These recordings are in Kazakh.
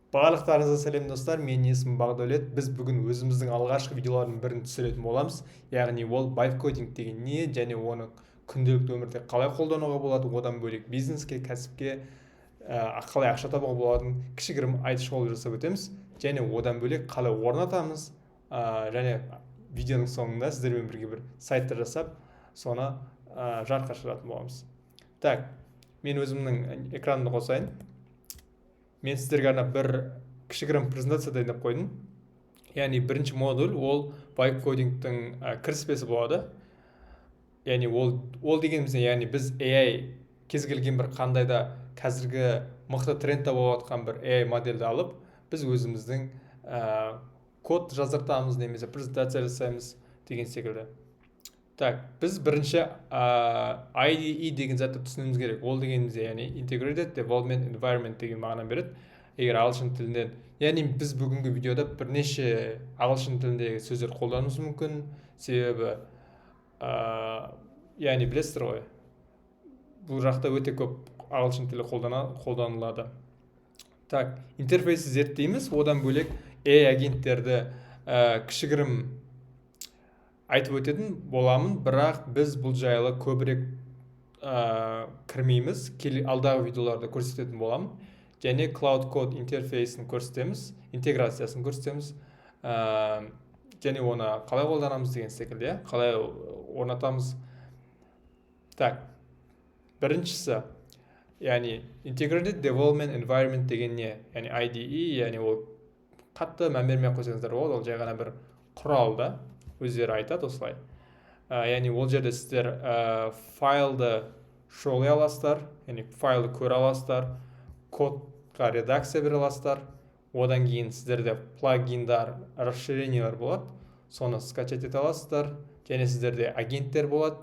Барлықтарыңызға сәлем достар, менің есімім Бағдәулет. Біз бүгін өзіміздің алғашқы видеолардың бірін түсіретін боламыз. Яғни ол вайб-кодинг деген не, және оны күнделікті өмірде қалай қолдануға болады, одан бөлек бизнеске, кәсіпке қалай ақша табуға болатынын кішігірім айтып шолу жасап өтеміз. Және одан бөлек қалай орнатамыз, және видеоның соңында сіздермен бірге бір сайтты жасап, соны жарыққа шығаратын боламыз. Так, мен өзімнің экранымды қосайын. Мен сіздерге арнап бір кішігірім презентация дайындап қойдым. Яғни бірінші модуль ол вайб-кодингтің кіріспесі болады. Яғни ол дегеніміз не? Яғни біз AI кез келген бір қандай да қазіргі мықты трендте болып жатқан бір AI модельді алып, біз өзіміздің код жаздыртамыз немесе презентация жасаймыз деген секілді. Так, біз бірінші IDE деген затты түсінуіміз керек. Ол дегеніміз яғни Integrated Development Environment деген мағына береді. Егер ағылшын тілінен, яғни біз бүгінгі видеода бірнеше ағылшын тіліндегі сөздер қолдануымыз мүмкін. Себебі яғни білесіздер ғой, бұл жақта өте көп ағылшын тілі қолданылады. Так, интерфейсті зерттейміз. Одан бөлек AI агенттерді кішігірім айтып өтетін боламын, бірақ біз бұл жайлы көбірек кірмейміз. Алдағы видеоларда көрсететін боламын. Және Cloud Code интерфейсін көрсетеміз, интеграциясын көрсетеміз, және оны қалай қолданамыз деген секілді, қалай орнатамыз. Так, біріншісі, яғни Integrated Development Environment деген не? Яғни IDE, яғни ол қатты мән бермей қойсаңыздар болады, ол жай ғана бір құрал да, өздері айтады осылай. Яғни ол жерде сіздер файлды шолай аласыздар, яғни файлды көре аласыздар, кодқа редакция бере аласыздар. Одан кейін сіздерде плагиндар, расширениялар болады, соны скачать ете аласыздар. Және сіздерде агенттер болады,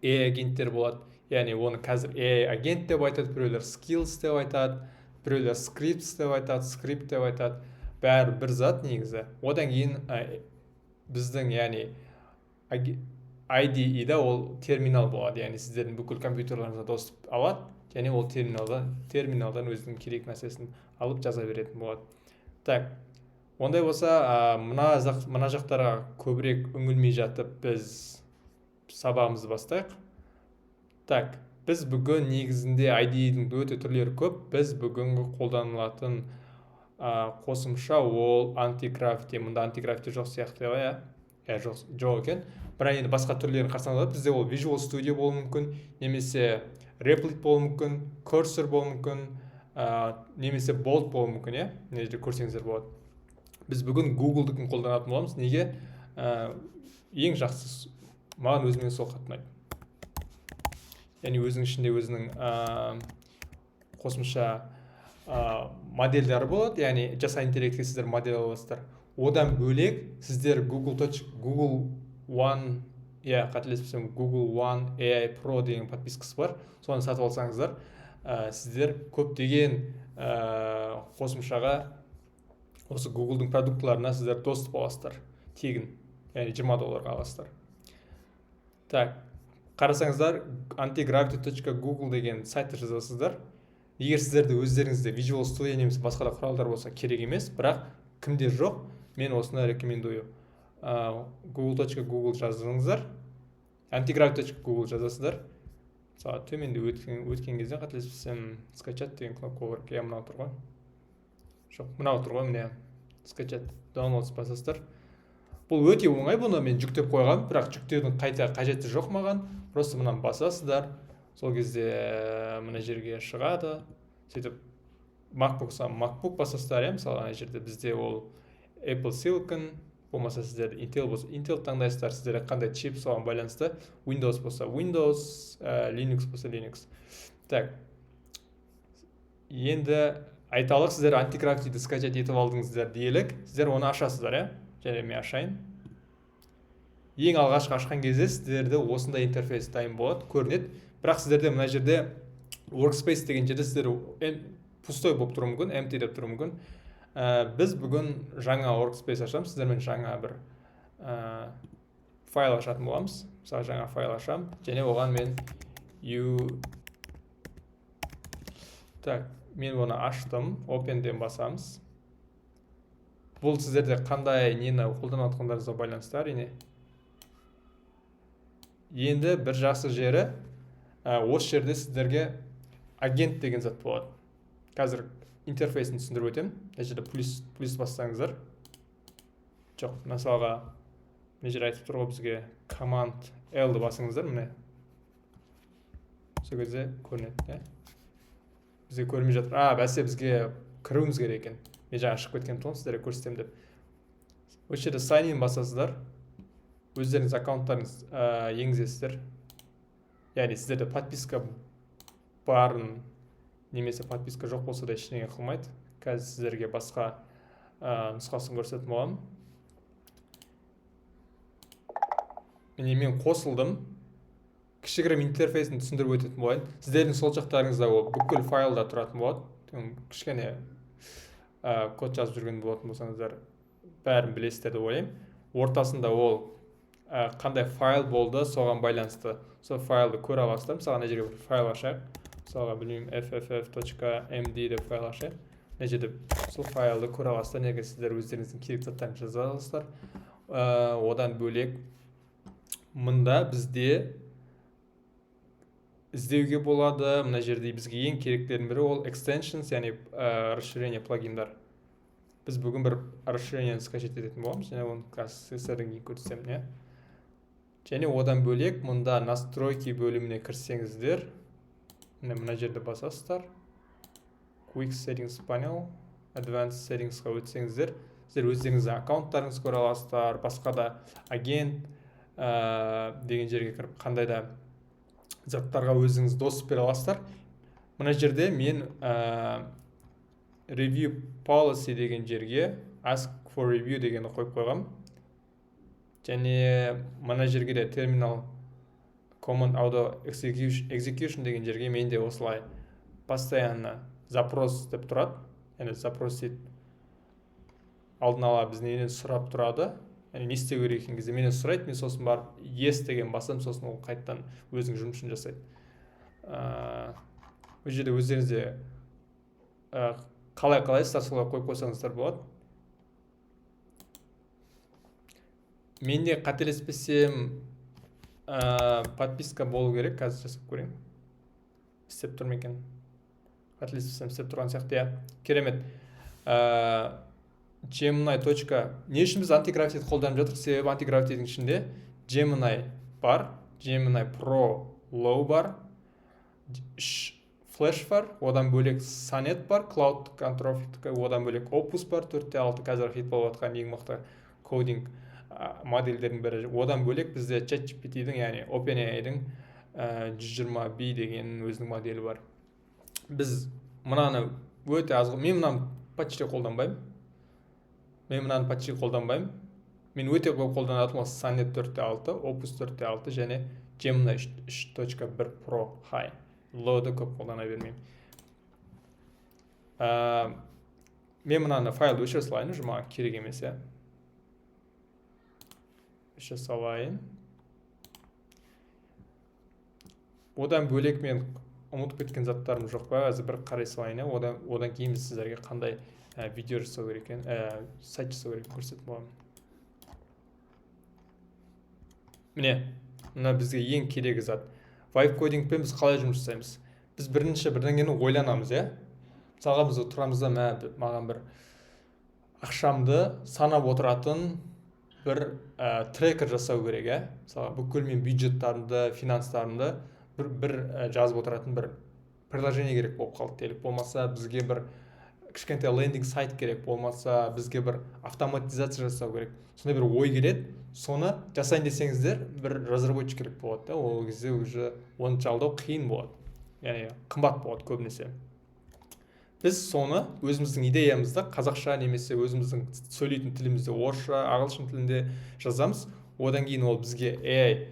AI агенттер болады. Яғни оны қазір AI агент деп айтады, біреулер skills деп айтады, біреулер scripts деп айтады, script деп айтады. Бәрі бір зат негізі. Одан кейін біздің, яғни IDE-да ол терминал болады, яғни сіздердің бүкіл компьютерлеріңізге доступ алады, және ол терминалдан өзінің керек нәрсесін алып жаза беретін болады. Так, ондай болса, мына жақтарға көбірек үңілмей жатып, біз сабағымызды бастайық. Так, біз бүгін негізінде IDE-дің өте түрлері көп. Біз бүгінгі қолданылатын қосымша ол антиграфити. Мұнда антиграфити жоқ сияқты ғой, жоқ екен. Бірақ енді басқа түрлерін қарастырсаңыз болады. Бізде ол Visual Studio болуы мүмкін, немесе Replit болуы мүмкін, Cursor болуы мүмкін, немесе Bolt болуы мүмкін, мына жерде көрсеңіздер болады. Біз бүгін Google-дікін қолданатын боламыз. Неге? Ең жақсы маған өзіме сол қатты ұнайды. Яғни өзінің ішінде өзінің қосымша модельдері болады, яғни жасай интеллектке сіздер модель аласыздар. Одан бөлек сіздер Google One, қателеспесем, Google One AI Pro деген подпискасы бар. Соны сатып алсаңыздар, сіздер көптеген қосымшаға, осы Google-дың продуктыларына сіздер доступ аласыздар, тегін, яғни $20 аласыздар. Так, қарасаңыздар, antigravity.google деген сайтты жазасыздар. Егер сіздерде өздеріңізде Visual Studio немесе басқа да құралдар болса керек емес, бірақ кімде жоқ, мен осыны рекомендую. google.google жаздыңыздар, antigravity.google жазасыздар. Төменде өткен кезде қателеспесем скачать деген кнопка бар. Мынау тұр ғой. Жоқ, мынау тұр ғой, міне скачать, download басасыздар. Бұл өте оңай, бұны мен жүктеп қойғам, бірақ жүктеудің қайта қажеті жоқ маған. Просто мұнан басасыздар. Сол кезде мына жерге шығады. Сөйтіп MacBook басасыздар, мысалы ана жерде бізде ол Apple Silicon, болмаса сіздер Intel болса Intel таңдайсыздар, сіздер қандай чип соған байланысты, Windows болса Windows, Linux болса Linux. Так, енді айталық, сіздер антиграфитиді скачать етіп алдыңыздар дейілік, сіздер оны ашасыздар, және мен ашайын. Ең алғашқы ашқан кезде сіздерде осындай интерфейс дайын болады, көрінеді. Бірақ сіздерде мына жерде workspace деген жерде сіздер пустой болып тұруы мүмкін, empty деп тұруы мүмкін. Біз бүгін жаңа workspace ашамыз, сіздермен жаңа бір файл ашатын боламыз. Мысалы жаңа файл ашам, және оған мен мен оны аштым, Open'ден басамыз. Бұл сіздерде қандай нені қолданып жатқандарыңызға байланысты әрине. Енді бір жақсы жері, осы жерде сіздерге агент деген зат болады. Қазір интерфейсін түсіндіріп өтемін. Мына жерде плюс бассаңыздар. Жоқ, мысалға мына жерде айтып тұр ғой бізге Command L-ді басыңыздар, міне. Сол кезде көрінеді, бізге көрмей жатыр. Бәсе бізге кіруіміз керек екен. Мен жаңа шығып кеткен тұғын, сіздерге көрсетемін деп. Осы жерде sign in басасыздар. Өздеріңіз аккаунттарыңыз енгізесіздер. Яғни сіздерде подписка барын немесе подписка жоқ болса да ештеңе қылмайды. Қазір сіздерге басқа нұсқасын көрсететін боламын. Міне мен қосылдым. Кішігірім интерфейсін түсіндіріп өтетін болайын. Сіздердің сол жақтарыңызда ол бүкіл файлда тұратын болады. Кішкене код жазып жүрген болатын болсаңыздар, бәрін білесіздер деп ойлаймын. Ортасында ол қандай файл болды, соған байланысты сол файлды көре аласыздар. Мысалы, мына жерге бір файл ашайық. Мысалға, білмеймін, fff.md деп файл ашайық. Мына жерде сол файлды көре аласыздар. Неге сіздер өздеріңіздің керек заттарын жаза аласыздар. Одан бөлек мында бізде іздеуге болады. Мына жерде бізге ең керектердің бірі ол extensions, яғни расширение плагиндар. Біз бүгін бір расширениені скачать ететін боламыз, және оны сіздерден кейін көрсетемін. Және одан бөлек мұнда настройки бөліміне кірсеңіздер, мына жерде басасыздар. Quick Settings Panel, Advanced Settingsқа өтсеңіздер, сіздер өздеріңіздің аккаунттарыңыз көре аласыздар. Басқа да агент деген жерге кіріп, қандай да заттарға өзіңіз доступ бере аласыздар. Мына жерде мен Review Policy деген жерге Ask for Review дегенді қойып қойғам. Және мына жерге де Terminal Command Auto Execution деген жерге мен де осылай постоянно запрос деп тұрады. Яғни запросит алдын ала бізден сұрап тұрады. Яғни не істеу керек екен кезде менен сұрайды, мен сосын барып yes деген басам, сосын ол қайтадан өзінің жұмысын жасайды. Бұл жерде өздеріңізде қалай солай қойып қойсаңыздар болады. Менде қателеспесем подписка болу керек, қазір жасап көрейін. Істеп тұр ма екен? Қателеспесем істеп тұрған сияқты, керемет. Gemini. Не үшін біз антиграфитті қолданып жатырмыз? Себебі антиграфиттің ішінде Gemini бар, Gemini Pro Low бар, Flash бар, одан бөлек Sonnet бар, Cloud Control, одан бөлек Opus бар, 4.6 қазір хит болып жатқан ең мықты кодинг модельдердің бірі. Одан бөлек бізде ChatGPT-дің, яғни OpenAI-дің 120B деген өзінің моделі бар. Біз мынаны өте аз, мен мынаны почти қолданбаймын. Мен өте көп қолданатыным осы Sonnet 4.6, Opus 4.6 және Gemini 3.1 Pro High. Low-ды көп қолдана бермеймін. Мен мынаны файл өшіре салайын, маған керек емес. Өшіре салайын. Одан бөлек мен ұмытып кеткен заттарым жоқ па? Қазір бір қарай салайын. Одан кейін біз сіздерге қандай видео жасау керек екен, сайт жасау керек көрсетіп боламын. Міне, мына бізге ең керегі зат. Vibe кодингпен біз қалай жұмыс жасаймыз? Біз бірдеңені ойланамыз, Мысалға біз тұрамыз да, маған бір ақшамды санап отыратын бір трекер жасау керек, Мысалға бүкіл мен бюджеттарымды, финанстарымды бір жазып отыратын бір приложение керек болып қалды делік. Болмаса бізге бір кішкентай лендинг сайт керек, болмаса бізге бір автоматизация жасау керек. Сондай бір ой келеді, соны жасайын десеңіздер, бір разработчик керек болады. Ол кезде уже оны жалдау қиын болады. Яғни қымбат болады көбінесе. Біз соны өзіміздің идеямызды қазақша немесе өзіміздің сөйлейтін тілімізде орысша, ағылшын тілінде жазамыз. Одан кейін ол бізге AI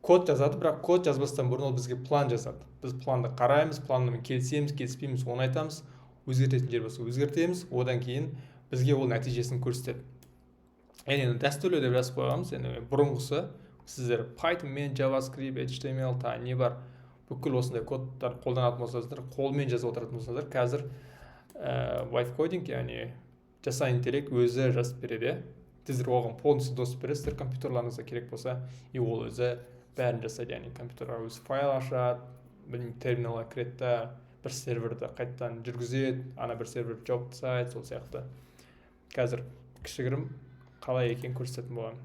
код жазады, бірақ код жазбастан бұрын ол бізге план жазады. Біз планды қараймыз, планмен келісеміз, келіспейміз, оны айтамыз. Өзгертетін жер болса өзгертеміз, одан кейін бізге ол нәтижесін көрсетеді. Яғни дәстүрлі деп жазып қойғанбыз, бұрынғысы сіздер Python мен JavaScript, HTML не бар, бүкіл осындай кодтар қолданатын болсаңыздар, қолмен жазып отыратын болсаңыздар, қазір vibe coding, яғни жасанды интеллект өзі жазып береді. Сіздер оған полностью доступ бересіздер компьютерларыңызға керек болса, и ол өзі бәрін жасайды, яғни компьютерға өзі файл ашады, білмеймін, терминалға кіреді да бір серверді қайтадан жүргізеді, ана бір сервер жоп жасайды, сол сияқты. Қазір кішігірім қалай екенін көрсететін боламын.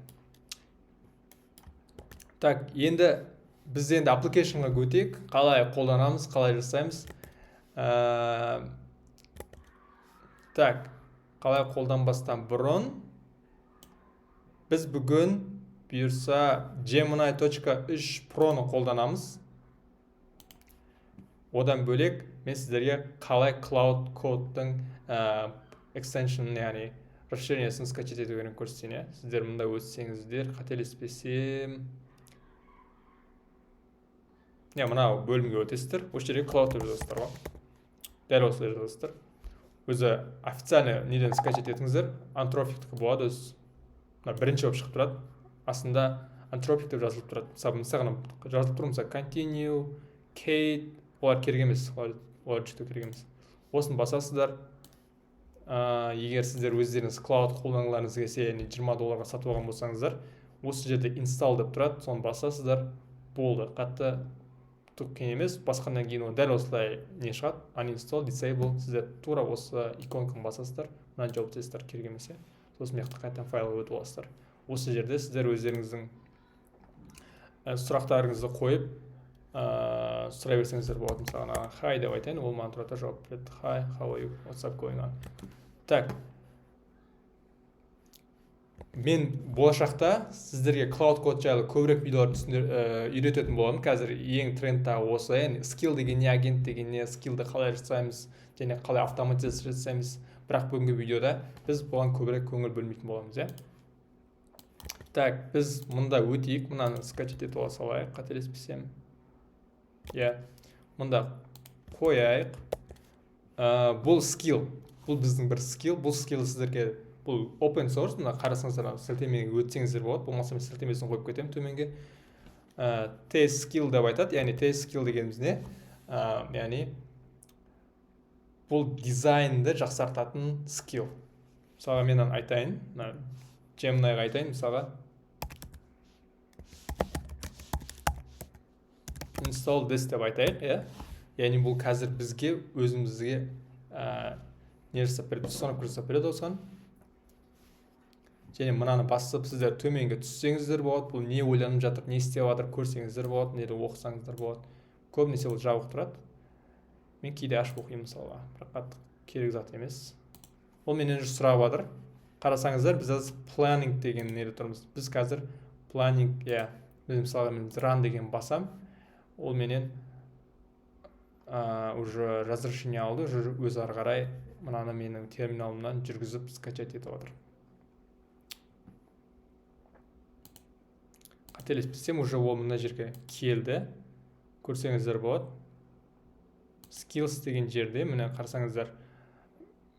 Так, енді біз енді applicationға өтейік, қалай қолданамыз, қалай жасаймыз. Так, қалай қолданбастан бұрын біз бүгін бұйырса Gemini.3 Pro'ны қолданамыз. Одан бөлек мен сіздерге қалай Cloud Code'дың extension, яғни расширениясын скачать етуін көрсетейін. Сіздер мұнда өтсеңіздер, қателеспесем, мынау бөлімге өтесіздер. Осы жерге Cloud деп жазасыздар ғой. Дәл осылай жазасыздар. Өзі официальный неден скачать етіңіздер. Anthropic-тікі болады өзі. Бірінші болып шығып тұрады. Астында Anthropic деп жазылып тұрады. Мысалы жазылып тұр, мысалы Continue, Kate, олар керек емес, олар жүктеу керек емес. Осын басасыздар. Егер сіздер өздеріңіз Cloud қолданғыларыңыз келсе, яғни $20 сатып алған болсаңыздар, осы жерде install деп тұрады, соны басасыздар, болды. Қатты түккен емес, басқаннан кейін ол дәл осылай не шығады, uninstall, disable, сіздер тура осы иконканы басасыздар, мынаны жауып тастайсыздар, керек емес. Сосын мықты қайтадан файлға өтіп аласыздар. Осы жерде сіздер өздеріңіздің сұрақтарыңызды қойып, сұрай берсеңіздер болады. Мысалы, hi деп айтайын, ол маған тұрады жауап береді. Hi, how are you? What's up going on? Так. Мен болашақта сіздерге Cloud Code жайлы көбірек видеоларды үйрететін боламын. Қазір ең трендтағы осы, яғни skill деген не, агент деген не, skillді қалай жасаймыз, және қалай автоматизация жасаймыз. Бірақ бүгінгі видеода біз бұған көбірек көңіл бөлмейтін боламыз, Так, біз мұнда өтейік, мұнаны скачать етіп ала салайық, қателеспесем. Мұнда қояйық. Бұл skill, бұл біздің бір skill, бұл skill сіздерге, бұл open source, мұнда қарасаңыздар, сілтемеге өтсеңіздер болады, болмаса мен сілтемесін қойып кетемін төменге. Test skill деп айтады, яғни test skill дегеніміз не? Яғни бұл дизайнды жақсартатын skill. Мысалға мен айтайын, Gemini'ға айтайын, мысалға install this деп айтайық, яғни бұл қазір бізге өзімізге не жасап береді, тұсанып жасап береді осыған. Және мұнаны басып сіздер төменге түссеңіздер болады, бұл не ойланып жатыр, не істеп жатыр, көрсеңіздер болады, неде оқысаңыздар болады. Көбінесе ол жабық тұрады. Мен кейде ашып оқимын мысалға, бірақ керек зат емес. Ол менен сұрап жатыр. Қарасаңыздар, біз аз planning деген неде тұрмыз. Біз қазір planning, біз мысалға мен run деген басам, ол менен уже разрешение алды, өзі ары қарай мынаны менің терминалымнан жүргізіп скачать етіп жатыр. Қателеспесем, уже ол мына жерге келді. Көрсеңіздер болады. Skills деген жерде, міне қарасаңыздар,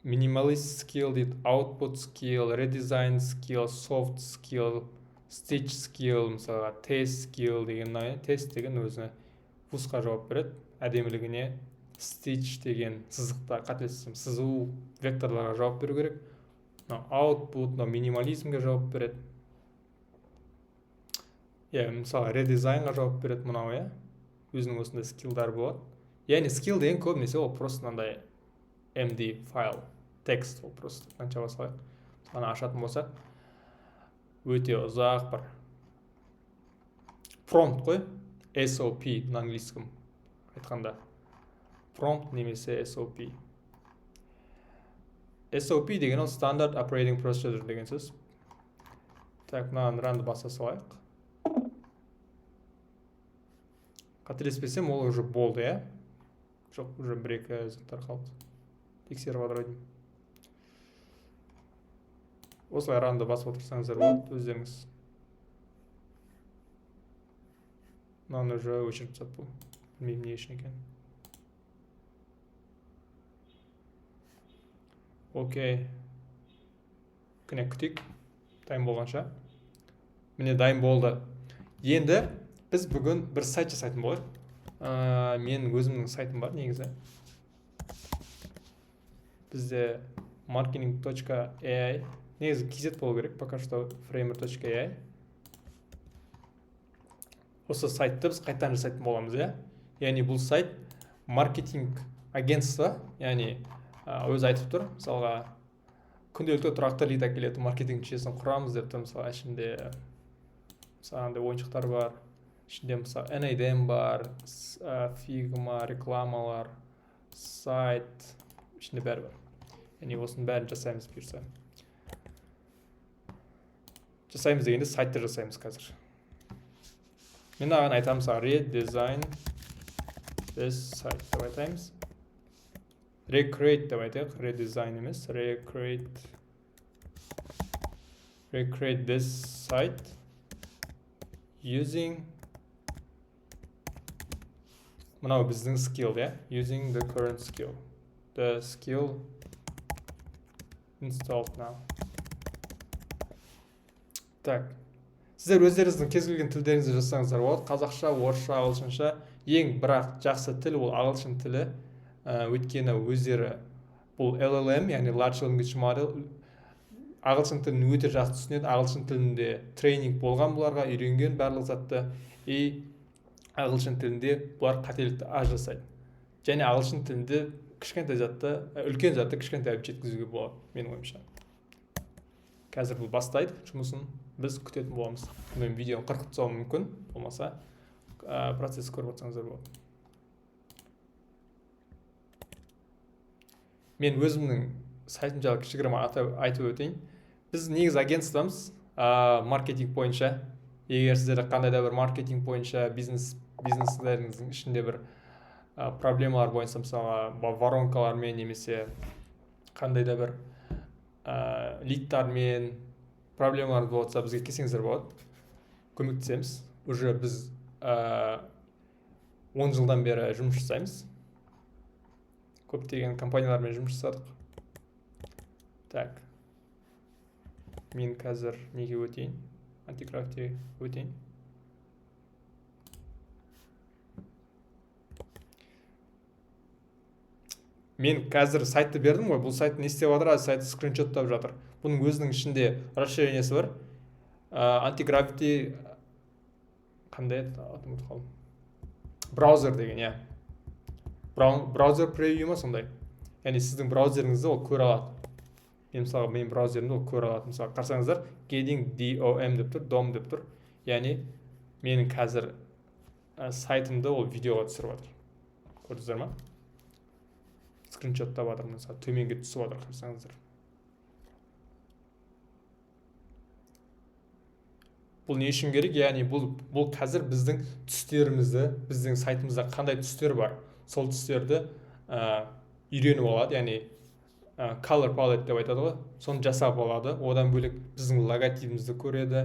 minimalist skill дейді, output skill, redesign skill, soft skill, stitch skill, мысалға test skill деген, test деген өзіне вузға жауап береді, әдемілігіне, stitch деген сызықта, қателеспесем, сызу векторларға жауап беру керек, output, минимализмге жауап береді, мысалға redesign-ға жауап береді мұнау, өзінің осындай скиллдар болады. Яғни skill деген көбінесе ол просто мынандай MD файл, текст, ол просто қанша басалайық. Аны ашатын болсақ, өте ұзақ бір prompt қой, SOP на английском айтқанда. Prompt немесе SOP. SOP деген ол Standard Operating Procedure деген сөз. Так, мынаны ранды баса салайық. Қателеспесем, ол уже болды, Жоқ, уже бір-екі заттар қалды. Тексеріп жатыр едім. Осылай ранды басып отырсаңыздар болады, өздеріңіз. Мынаны уже өшіріп тастап бұл. Білмеймін не үшін екен. Окей. Кіне күтейік. Дайын болғанша. Міне дайын болды. Енді біз бүгін бір сайт жасайтын болайық. Мен өзімнің сайтым бар негізі. Бізде marketing.ai, негізі kz болу керек, пока что framer.ai. Осы сайтты біз қайтадан жасайтын боламыз, иә. Яғни бұл сайт маркетинг агентство, яғни өзі айтып тұр, мысалға күнделікті тұрақты лид әкелетін маркетинг жүйесін құрамыз деп тұр. Мысалы ішінде андай ойыншықтар бар, ішінде мысалы NADM бар, Figma, рекламалар, сайт, ішінде бәрі бар. Яғни осының бәрін жасаймыз бұйырса. Жасаймыз дегенде сайтты жасаймыз қазір. Мен аған айтамыз, redesign this site деп айтаймыз. Recreate деп айтайық, redesign емес, recreate this site using мынау біздің skill, иә, using the current skill. The skill installed now. Так, сіздер өздеріңіздің кез келген тілдеріңізді жасаңыздар болады. Қазақша, орысша, ағылшынша. Ең бірақ жақсы тіл ол ағылшын тілі. Өйткені өздері бұл LLM, яғни Large Language Model, ағылшын тілін өте жақсы түсінеді. Ағылшын тілінде тренинг болған бұларға, үйренген барлық затты. Ағылшын тілінде бұлар қателікті аз жасайды. Және ағылшын тілінде кішкентай затты, үлкен затты кішкентай жеткізуге болады, менің ойымша. Қазір бұл бастайды жұмысын, біз күтетін боламыз. Мен видеоны қырқып тастауым мүмкін, болмаса процесс көріп отырсаңыздар болады. Мен өзімнің сайтым жайлы кішігірім айтып өтейін. Біз негізі агентствомыз маркетинг бойынша. Егер сіздерде қандай да бір маркетинг бойынша бизнестеріңіздің ішінде бір проблемалар бойынша, мысалы воронкалармен немесе қандай да бір лидтармен проблемалар болса, бізге келсеңіздер болады. Көмектесеміз. Уже біз 10 жылдан бері жұмыс жасаймыз. Көптеген компаниялармен жұмыс жасадық. Так. Мен қазір неге өтейін? Антикрафтке өтейін. Мен қазір сайтты бердім ғой, бұл сайтты не істеп жатыр, сайтты скриншоттап жатыр. Бұның өзінің ішінде расширениесі бар. Anti-Gravity қандай атын ұмытып қалдым. Браузер деген, иә. Браузер превью ма сондай. Яғни сіздің браузеріңізді ол көре алады. Мен браузерімді ол көре алады. Мысалы қарсаңыздар, getting DOM деп тұр, DOM деп тұр. Яғни менің қазір сайтымды ол видеоға түсіріп жатыр. Көрдіңіздер ма? Скриншоттап жатыр, мысалы төменге түсіп жатыр, қарсаңыздар. Бұл не үшін керек? Яғни бұл қазір біздің түстерімізді, біздің сайтымызда қандай түстер бар, сол түстерді үйреніп алады. Яғни color palette деп айтады ғой, соны жасап алады. Одан бөлек біздің логотипімізді көреді,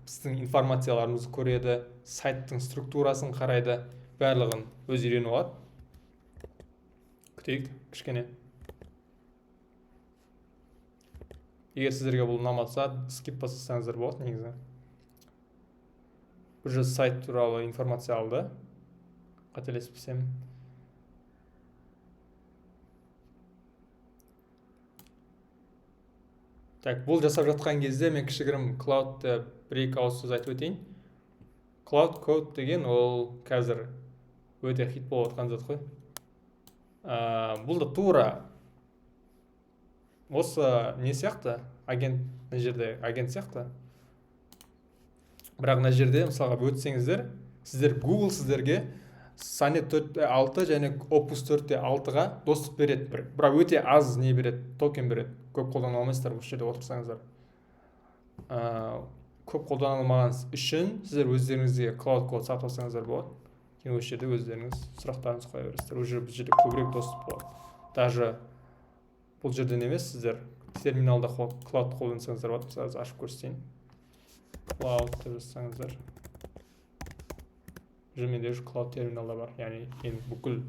біздің информацияларымызды көреді, сайттың структурасын қарайды, барлығын өз үйреніп алады. Күтейік кішкене. Егер сіздерге бұл ұнамаса, скип бассаңыздар болады негізі. Уже сайт туралы информация алды. Қателеспесем. Так, бұл жасап жатқан кезде мен кішігірім Cloud бір-екі ауыз сөз айтып өтейін. Cloud Code деген ол қазір өте хит болып отқан зат қой. Бұл да тура осы не сияқты, мына жерде агент сияқты. Бірақ мына жерде мысалға өтсеңіздер, сіздер Google сіздерге Sonnet 4.6 және Opus 4.6-ға доступ береді. Бірақ өте аз не береді, токен береді. Көп қолдана алмайсыздар бұл жерде отырсаңыздар. Көп қолдана алмаған үшін сіздер өздеріңізге Cloud Code сатып алсаңыздар болады. Кейін осы жерде өздеріңіз сұрақтарыңызды қоя бересіздер. Уже бұл жерде көбірек доступ болады. Даже бұл жерден емес, сіздер терминалда Cloud қолдансаңыздар болады. Мысалы ашып көрсетейін. Cloud деп жазсаңыздар. Менде уже Cloud терминалда бар. Яғни мен бүкіл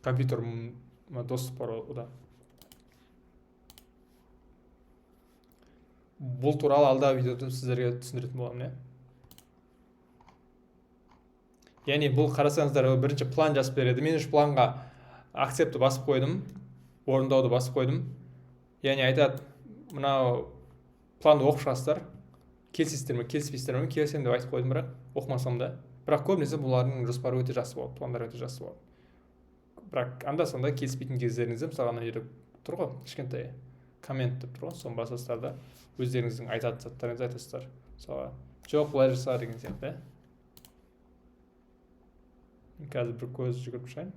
компьютеріме доступ бар ода. Бұл туралы алдағы видеода сіздерге түсіндіретін боламын, иә. яғни бұл қарасаңыздар бірінші план жазып береді. Мен үш планға акцептті басып қойдым, орындауды басып қойдым. Яғни айтады, мынау планды оқып шығасыздар, келісесіздер ме келіспейсіздер ме, келісемін деп айтып қойдым, бірақ оқымасам да. Бірақ көбінесе бұлардың жоспары өте жақсы болады, пландар өте жақсы болады. Бірақ анда сонда келіспейтін кездеріңізде, мысалы ана жерде тұр ғой кішкентай коммент деп тұр ғой, соны басасыздар да өздеріңіздің айтатын заттарыңызды айтасыздар. Мысалы жоқ былай жаса деген сияқты. Қазір бір көз жүгіріп шығайын.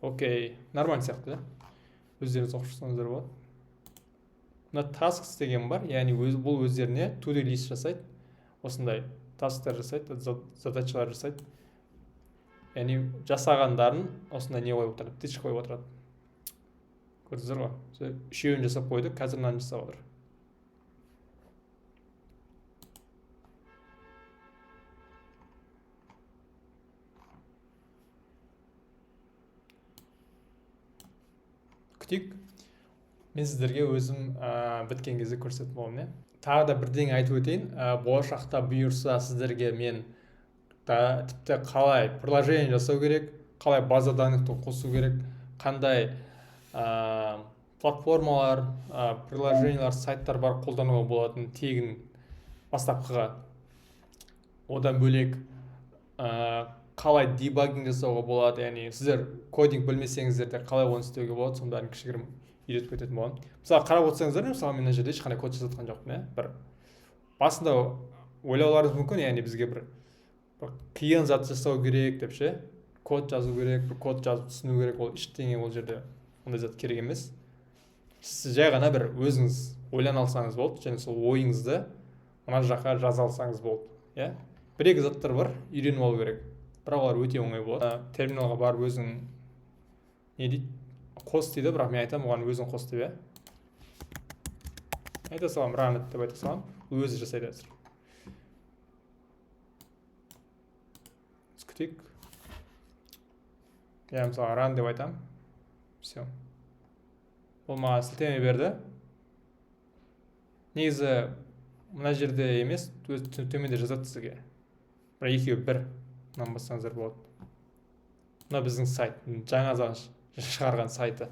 Окей, нормально сияқты да. Өздеріңіз оқып шықсаңыздар болады. Мына tasks деген бар, яғни бұл өздеріне to-do list жасайды. Осындай тасктар жасайды, задачалар жасайды. Яғни жасағандарын осындай не қойып отырады, тыч қойып отырады. Көрдіңіздер ғой? Үшеуін жасап қойды, қазір мынаны жасап отыр. Күтейік. Мен сіздерге өзім біткен кезде көрсетіп боламын. Тағы да бірдеңе айтып өтейін. Болашақта бұйырса сіздерге мен тіпті қалай приложение жасау керек, қалай база данныхты қосу керек, қандай платформалар, приложениялар, сайттар бар қолдануға болатын тегін бастапқыға. Одан бөлек қалай дебагинг жасауға болады, яғни сіздер кодинг білмесеңіздер де қалай оны істеуге болады, соның бәрін кішігірім үйретіп кететін боламын. Мысалы қарап отырсаңыздар, мысалы мен мына жерде ешқандай код жазатқан жоқпын, бір басында ойлауларыңыз мүмкін, яғни бізге бір қиын зат жасау керек деп ше, код жазу керек, бір код жазып түсіну керек, ол ештеңе ол жерде ондай зат керек емес. Сіз жай ғана бір өзіңіз ойлана алсаңыз болды, және сол ойыңызды мына жаққа жаза алсаңыз болды. Иә? Бір-екі заттар бар, үйреніп алу керек. Бірақ олар өте оңай болады. Терминалға барып өзің не дейді? Қос дейді, бірақ мен айтамын, оған өзің қос деп, айта салам, run деп айта салам, өзі жасайды әзір. Күтейік. Мысалы run деп айтам. Все. Ол маған сілтеме берді. Негізі мына жерде емес, төменде жазады сізге. Бірақ екеуі бір. Мынаны бассаңыздар болады. Мына біздің сайт, жаңа шығарған сайты.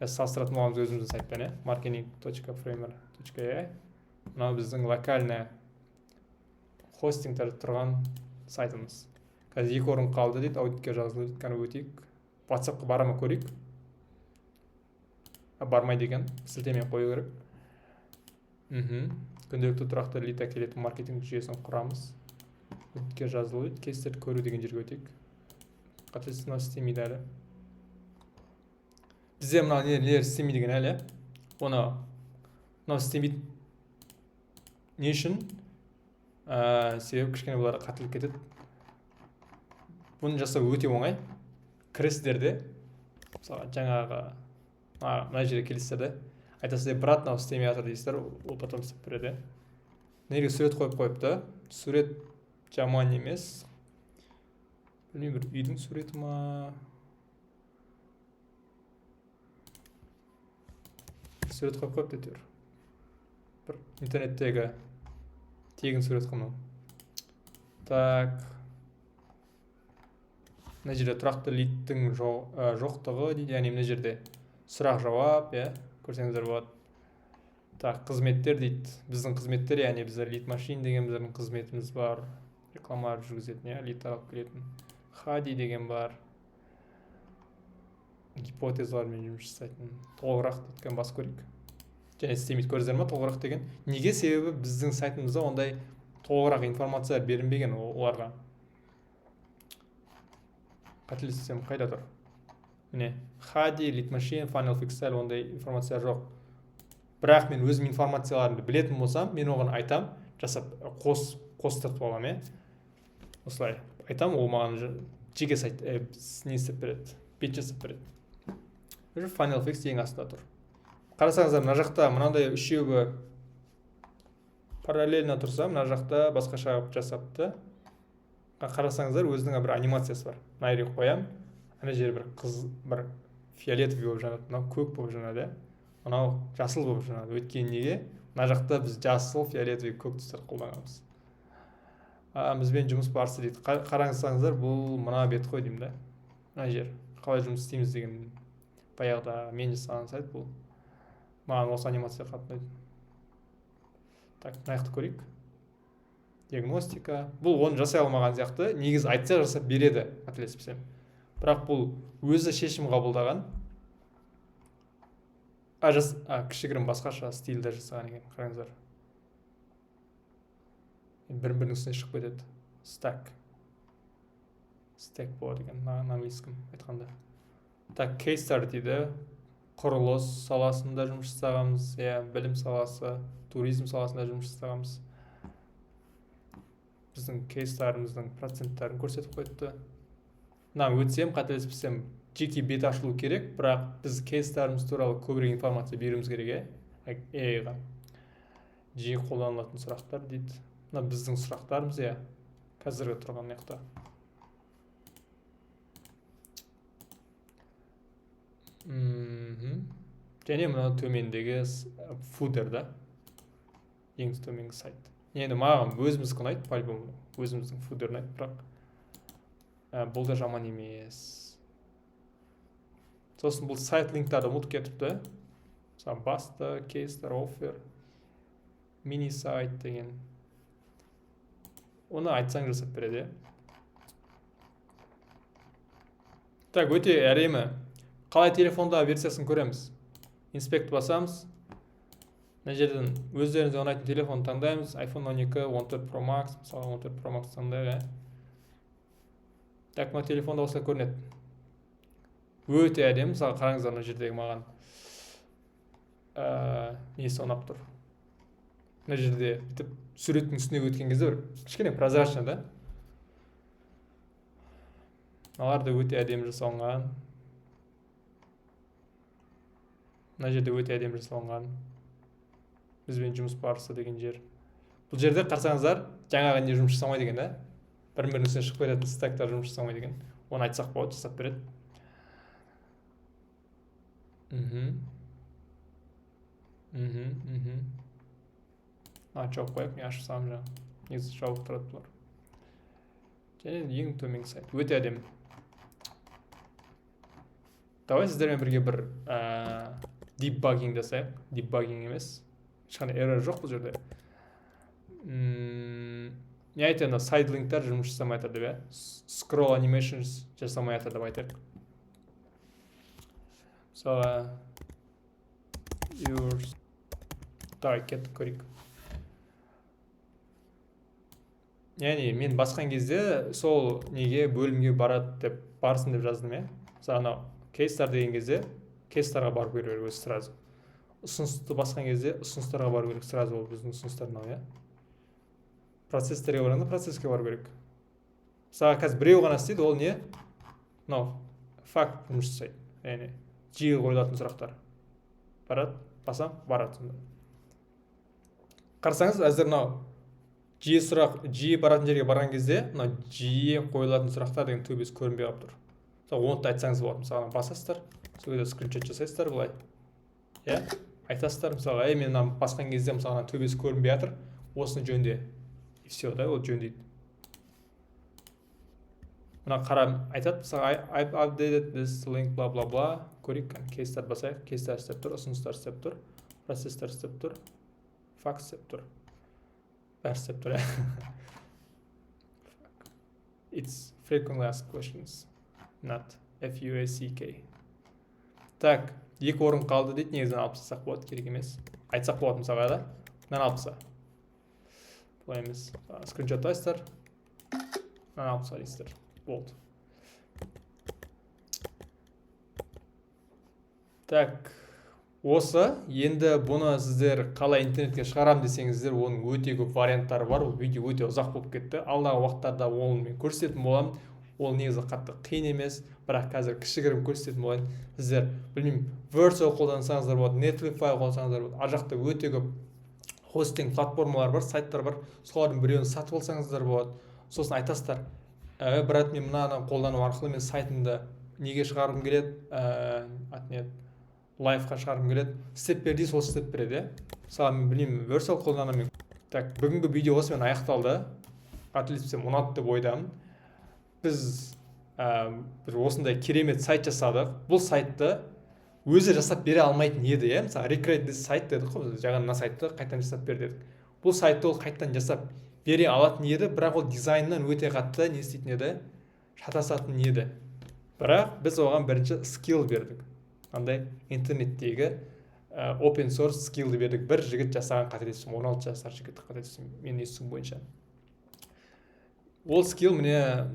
Салыстыратын боламыз өзіміздің сайтпен, marketing.framer.ai. Мынау біздің локальный хостингтер тұрған сайтымыз. Қазір 2 орын қалды дейді, аудитке жазылып өткені өтейік. WhatsAppқа барама көрейік. Бармайды екен, сілтеме қою керек. Күнделікті тұрақты лид әкелетін маркетинг жүйесін құрамыз. Аудитке жазылып, кейстерді көру деген жерге өтейік. Қателесін істемейді әлі. Бізде мына нелер істемейді деген әлі. Оны істемейді. Не үшін? Себебі кішкене бұлар қателік кетеді. Бұны жасау өте оңай. Кіресіздерде, мысалы жаңағы мына жерге келесіздерде, айтасыздар, брат, мынау істемей жатыр дейсіздер, ол потом істеп береді. Неге сурет қойып қойыпты? Сурет жаман емес. Білмеймін, бір үйдің суреті ма? Сурет қойып қойыпты әйтеуір. Бір интернеттегі тегін сурет қылмау. Так. Мына жерде тұрақты лидтің жоқтығы дейді, яғни мына жерде сұрақ жауап, көрсеңіздер болады. Так, қызметтер дейді. Біздің қызметтер, яғни біздер лид машин деген біздердің қызметіміз бар. Рекламалар жүргізетін, лид алып келетін. Хади деген бар. Гипотезалармен жұмыс жасайтын. Толығырақ дейткен бас көрейік. Және істемейді, көрдіңіздер ме толығырақ деген? Неге? Себебі біздің сайтымызда ондай толығырақ информация берілмеген оларға. Қателессем қайда тұр? Міне, Хади, лид машин, funnel fixel, ондай информация жоқ. Бірақ мен өзім информацияларымды білетін болсам, мен оған айтам, жасап қостыртып аламын. Осылай айтам, ол маған жеке сайт не істеп береді, бет жасап береді. Funnel fix ең астында тұр. Қарасаңыздар, мына жақта мынандай үшеуі параллельно тұрса, мына жақта басқаша жасапты. Қарасаңыздар, өзінің бір анимациясы бар. Мына жерге қоям, ана жер бір фиолетовый болып жанады, мынау көк болып жанады, мынау жасыл болып жанады. Өйткені неге? Мына жақта біз жасыл, фиолетовый, көк түстер қолданамыз. бізбен жұмыс барысы дейді. Қараңызсаңыздар, бұл мына бет қой деймін да. Мына жер қалай жұмыс істейміз деген баяғыда мен жасаған сайт бұл. Маған осы анимация қатты ұнайды. Так, мына жақты көрейік. Диагностика. Бұл оны жасай алмаған сияқты. Негізі айтса жасап береді, қателеспесем. Бірақ бұл өзі шешім қабылдаған. Кішігірім басқаша стильде жасаған екен. Қараңыздар. Бірін-бірінің үстіне шығып кетеді. Stack болады екен, на английском айтқанда. Так, кейстар дейді. Құрылыс саласында жұмыс жасағанбыз, білім саласы, туризм саласында жұмыс жасағанбыз. Біздің кейстарымыздың проценттарын көрсетіп қойды. Мына өтсем, қателеспесем, жеке бет ашылу керек, бірақ біз кейстарымыз туралы көбірек информация беруіміз керек, AI-ға. Жиі қолданылатын сұрақтар дейді. Мына біздің сұрақтарымыз, қазіргі тұрған маяқта. Және мына төмендегі фудер да. Ең төменгі сайт. Енді маған өзіміз ұнайды, по-любому өзіміздің фудер ұнайды, бірақ бұл да жаман емес. Сосын бұл сайт линктарды ұмытып кетіпті. Мысалы баста, кейстар, оффер, мини сайт деген. Оны айтсаң жасап береді. Так, өте әремі. Қалай телефонда версиясын көреміз? Инспект басамыз. Мына жерден өздеріңізге ұнайтын телефон таңдаймыз. iPhone 12, 14 Pro Max, мысалы 14 Pro Max таңдайық. Так, мына телефонда осылай көрінеді. Өте әдемі. Мысалы қараңыздар, мына жердегі маған несі ұнап тұр. Мына жерде бітіп суреттің үстіне өткен кезде бір кішкене прозрачный да. Мыналар да өте әдемі жасалынған. Мына жерде өте әдемі жасалынған. Бізбен жұмыс барысы деген жер. Бұл жерде қарсаңыздар, жаңағы не жұмыс жасамайды деген, да? Бір-бірінің үстіне шығып беретін стактар жұмыс жасамайды деген. Оны айтсақ болады, жасап береді. Жауып қояйық, мен ашып салам жаңа. Негізі жауып тұрады бұлар. Және ең төменгі сайт. Өте әдемі. Давай сіздермен бірге бір дебагинг жасайық. Дебагинг емес. Ешқандай эррор жоқ бұл жерде. Не айтады, сайд линктер жұмыс жасамай жатыр деп, scroll animations жасамай жатыр деп айтайық. Мысалы давай кеттік көрейік. Яғни мен басқан кезде сол неге бөлімге барады деп барсын деп жаздым, Мысалы кейстар деген кезде кейстарға барып көру өзі сразу. Ұсынысты басқан кезде ұсыныстарға бару керек сразу, ол біздің ұсыныстарына, Процесстерге барғанда процесске бару керек. Мысалы қазір біреу ғана істейді, ол не? Факт жұмыс жасайды. Яғни жиі қойылатын сұрақтар. Барады, басам, барады сонда. Қарасаңыз, әзір жиі баратын жерге барған кезде, жиі қойылатын сұрақтар деген төбесі көрінбей қалып тұр. Мысалы, оны да айтсаңыз болады. Мысалы, басасыздар, сол кезде скриншот жасайсыздар былай. Айтасыздар, мысалы, мен басқан кезде мысалы төбесі көрінбей жатыр, осыны жөнде. И все, да, ол жөндейді. Мына қарам айтады, мысалы, I've updated this link, бла-бла-бла. Көрейік, кейстар басайық, кейстар істеп тұр, ұсыныстар істеп тұр, процесстар істеп тұр, факт істеп тұр. Бәрі істеп тұр, It's frequently asked questions, not FUACK. Так, екі орын қалды дейді, негізін алып тастасақ болады, керек емес. Айтсақ болады мысалға да, мынаны алып тастаса. Бұлай емес. Скриншоттайсыздар, мынаны алып тастайсыздар. Болды. Так, осы енді бұны сіздер қалай интернетке шығарам десеңіздер, оның өте көп варианттары бар. Ол видео өте ұзақ болып кетті. Алдағы уақыттарда оны мен көрсететін боламын. Ол негізі қатты қиын емес, бірақ қазір кішігірім көрсететін болайын. Сіздер, білмеймін, Vercel қолдансаңыздар болады, Netlify қолдансаңыздар болады. Ар жақта өте көп хостинг платформалар бар, сайттар бар. Солардың біреуін сатып алсаңыздар болады. Сосын айтасыздар, брат, мен мынаны қолдану арқылы мен сайтымды неге шығарғым келеді, лайфқа шығарғым келеді. Істеп бер дейсіз, сол істеп береді, Мысалы, мен білмеймін, Vercel қолданамын. Так, бүгінгі видео осымен аяқталды. қателеспесем 16 деп ойдамын. Біз бір осындай керемет сайт жасадық. Бұл сайтты өзі жасап бере алмайтын еді, иә. Мысалы recreate this сайт дедік қой, жаңа мына сайтты қайтадан жасап бер дедік. Бұл сайтты ол қайтадан жасап бере алатын еді, бірақ ол дизайннан өте қатты не істейтін еді, шатасатын еді. Бірақ біз оған бірінші скилл бердік. Андай интернеттегі open source скиллді бердік. Бір жігіт жасаған, қателеспесем 16 жасар жігіт, қателеспесем менің естуім бойынша. Ол скилл міне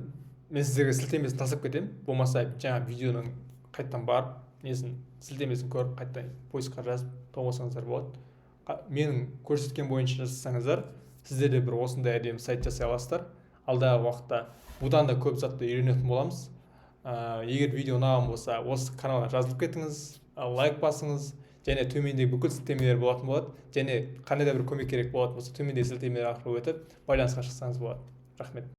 мен сіздерге сілтемесін тастап кетемін. Болмаса жаңа видеоның қайттан барып, несін сілтемесін көріп, қайттан поискқа жазып тауып болады. Менің көрсеткен бойынша жасасаңыздар, сіздер де бір осындай әдемі сайт жасай аласыздар. Алдағы уақытта бұдан да көп затты үйренетін боламыз. Егер видео ұнаған болса, осы каналға жазылып кетіңіз, лайк басыңыз, және төменде бүкіл сілтемелер болатын болады. Және қандай да бір көмек керек болатын болса, төменде сілтемелер арқылы өтіп байланысқа шықсаңыз болады. Рахмет.